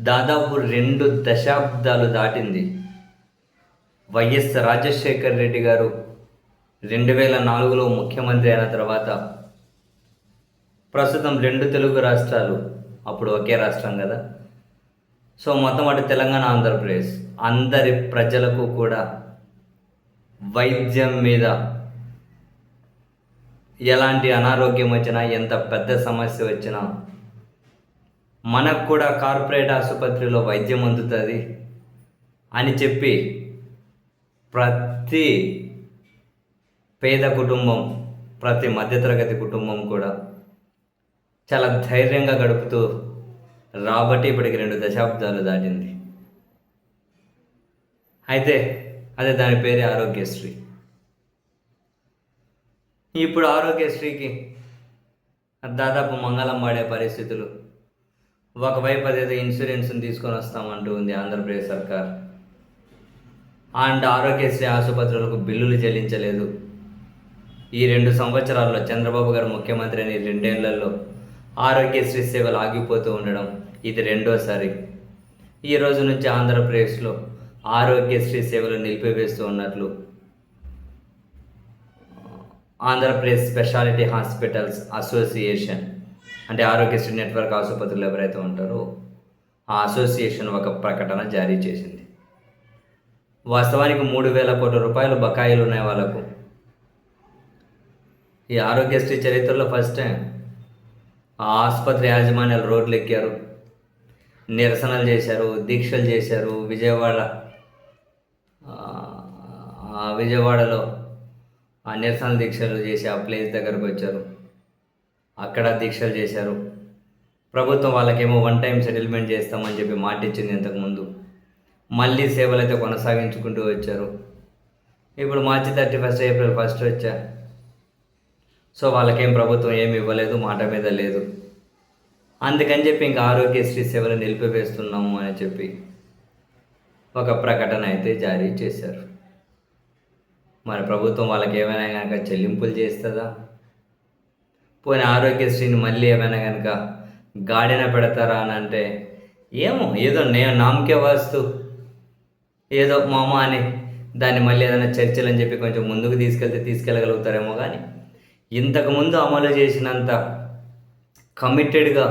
దాదాపు 2 దశాబ్దాలు దాటింది. వైఎస్ రాజశేఖర్ రెడ్డి గారు 2004లో ముఖ్యమంత్రి అయిన తర్వాత ప్రస్తుతం 2 తెలుగు రాష్ట్రాలు, అప్పుడు ఒకే రాష్ట్రం కదా. సో మొత్తం అటు తెలంగాణ, ఆంధ్రప్రదేశ్ అందరి ప్రజలకు కూడా వైద్యం మీద ఎలాంటి అనారోగ్యం వచ్చినా, ఎంత పెద్ద సమస్య వచ్చినా మనకు కూడా కార్పొరేట్ ఆసుపత్రిలో వైద్యం అందుతుంది అని చెప్పి ప్రతి పేద కుటుంబం, ప్రతి మధ్యతరగతి కుటుంబం కూడా చాలా ధైర్యంగా గడుపుతూ రాబట్టి ఇప్పటికి 2 దశాబ్దాలు దాటింది. అయితే అదే దాని పేరే ఆరోగ్యశ్రీ. ఇప్పుడు ఆరోగ్యశ్రీకి దాదాపు మంగళం వాడే పరిస్థితులు. ఒకవైపు అదేదో ఇన్సూరెన్స్ని తీసుకొని వస్తామంటూ ఉంది ఆంధ్రప్రదేశ్ సర్కార్. అండ్ ఆరోగ్యశ్రీ ఆసుపత్రులకు బిల్లులు చెల్లించలేదు. ఈ 2 సంవత్సరాల్లో చంద్రబాబు గారు ముఖ్యమంత్రి అని 2 ఏళ్లలో ఆరోగ్యశ్రీ సేవలు ఆగిపోతూ ఉండడం ఇది రెండోసారి. ఈ రోజు నుంచి ఆంధ్రప్రదేశ్లో ఆరోగ్యశ్రీ సేవలు నిలిపివేస్తూ ఉన్నట్లు ఆంధ్రప్రదేశ్ స్పెషాలిటీ హాస్పిటల్స్ అసోసియేషన్, అంటే ఆరోగ్యశ్రీ నెట్వర్క్ ఆసుపత్రులు ఎవరైతే ఉంటారో ఆ అసోసియేషన్ ఒక ప్రకటన జారీ చేసింది. వాస్తవానికి 3,000 కోట్ల రూపాయలు బకాయిలు ఉన్నాయి వాళ్ళకు. ఈ ఆరోగ్యశ్రీ చరిత్రలో ఫస్ట్ టైం ఆ ఆసుపత్రి యాజమాన్యాలు రోడ్లు ఎక్కారు, నిరసనలు చేశారు, దీక్షలు చేశారు. విజయవాడలో ఆ నిరసన దీక్షలు చేసి ఆ ప్లేస్ దగ్గరకు వచ్చారు, అక్కడ దీక్షలు చేశారు. ప్రభుత్వం వాళ్ళకేమో 1 టైం సెటిల్మెంట్ చేస్తామని చెప్పి మాట ఇచ్చింది ఇంతకుముందు. మళ్ళీ సేవలు అయితే కొనసాగించుకుంటూ వచ్చారు. ఇప్పుడు మార్చి 31, ఏప్రిల్ 1 వచ్చా. సో వాళ్ళకేం ప్రభుత్వం ఏమి ఇవ్వలేదు, మాట మీద లేదు. అందుకని చెప్పి ఇంకా ఆరోగ్యశ్రీ సేవలు నిలిపివేస్తున్నాము అని చెప్పి ఒక ప్రకటన అయితే జారీ చేశారు. మరి ప్రభుత్వం వాళ్ళకి ఏమైనా కనుక చెల్లింపులు చేస్తుందా? పోనీ ఆరోగ్యశ్రీని మళ్ళీ ఏమైనా కనుక గాడిన పెడతారా అని అంటే ఏమో, ఏదో నేను నామకే వాస్తు ఏదో మామ అని దాన్ని మళ్ళీ ఏదైనా చర్చలు అని చెప్పి కొంచెం ముందుకు తీసుకెళ్ళగలుగుతారేమో. కానీ ఇంతకుముందు అమలు చేసినంత కమిటెడ్గా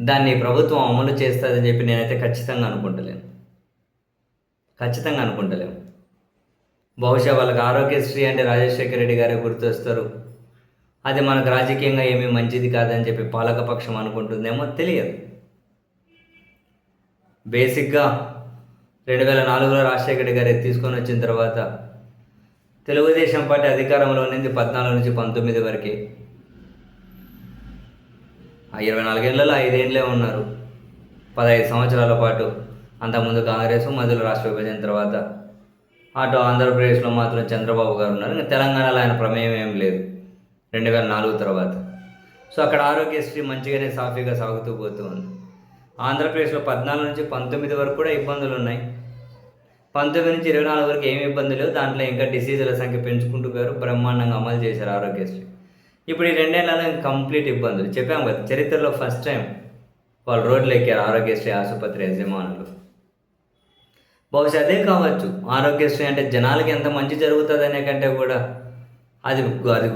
దాన్ని ప్రభుత్వం అమలు చేస్తుందని చెప్పి నేనైతే ఖచ్చితంగా అనుకుంటలేము. బహుశా వాళ్ళకి ఆరోగ్యశ్రీ అంటే రాజశేఖర రెడ్డి గారే గుర్తొస్తారు. అది మనకు రాజకీయంగా ఏమీ మంచిది కాదని చెప్పి పాలకపక్షం అనుకుంటుందేమో తెలియదు. బేసిక్గా 2004లో రాజశేఖర రెడ్డి గారు తీసుకొని వచ్చిన తర్వాత తెలుగుదేశం పార్టీ అధికారంలో ఉన్నది 14 నుంచి 19 వరకే. ఆ 24 ఏళ్లలో 5 ఏళ్ళే ఉన్నారు, 15 సంవత్సరాల పాటు. అంతకుముందు కాంగ్రెస్, మధ్యలో రాష్ట్ర విభజన తర్వాత అటు ఆంధ్రప్రదేశ్లో మాత్రం చంద్రబాబు గారు ఉన్నారు. ఇంకా తెలంగాణలో ఆయన ప్రమేయం ఏం లేదు 2004 తర్వాత. సో అక్కడ ఆరోగ్యశ్రీ మంచిగానే సాఫీగా సాగుతూ పోతూ ఉంది. ఆంధ్రప్రదేశ్లో 14 నుంచి 19 వరకు కూడా ఇబ్బందులు ఉన్నాయి. 19 నుంచి 24 వరకు ఏమి ఇబ్బంది లేవు. దాంట్లో ఇంకా డిసీజుల సంఖ్య పెంచుకుంటూ పోయారు, బ్రహ్మాండంగా అమలు చేశారు ఆరోగ్యశ్రీ. ఇప్పుడు ఈ 2 ఏళ్లలో కంప్లీట్ ఇబ్బందులు. చెప్పాము కదా, చరిత్రలో ఫస్ట్ టైం వాళ్ళు రోడ్లు ఎక్కారు ఆరోగ్యశ్రీ ఆసుపత్రి యజమానులు. బహుశా అదే కావచ్చు ఆరోగ్యశ్రీ అంటే జనాలకి ఎంత మంచి జరుగుతుంది అనే కంటే కూడా అది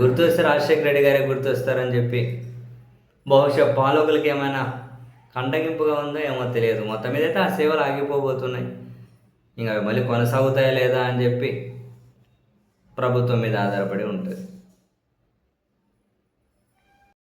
గుర్తొస్తే రాజశేఖర రెడ్డి గారే గుర్తొస్తారని చెప్పి బహుశా పాలకులకి ఏమైనా కంటగింపుగా ఉందో ఏమో తెలియదు. మొత్తం మీద అయితే ఆ సేవలు ఆగిపోబోతున్నాయి. ఇంకా అవి మళ్ళీ కొనసాగుతాయా లేదా అని చెప్పి ప్రభుత్వం మీద ఆధారపడి ఉంటుంది.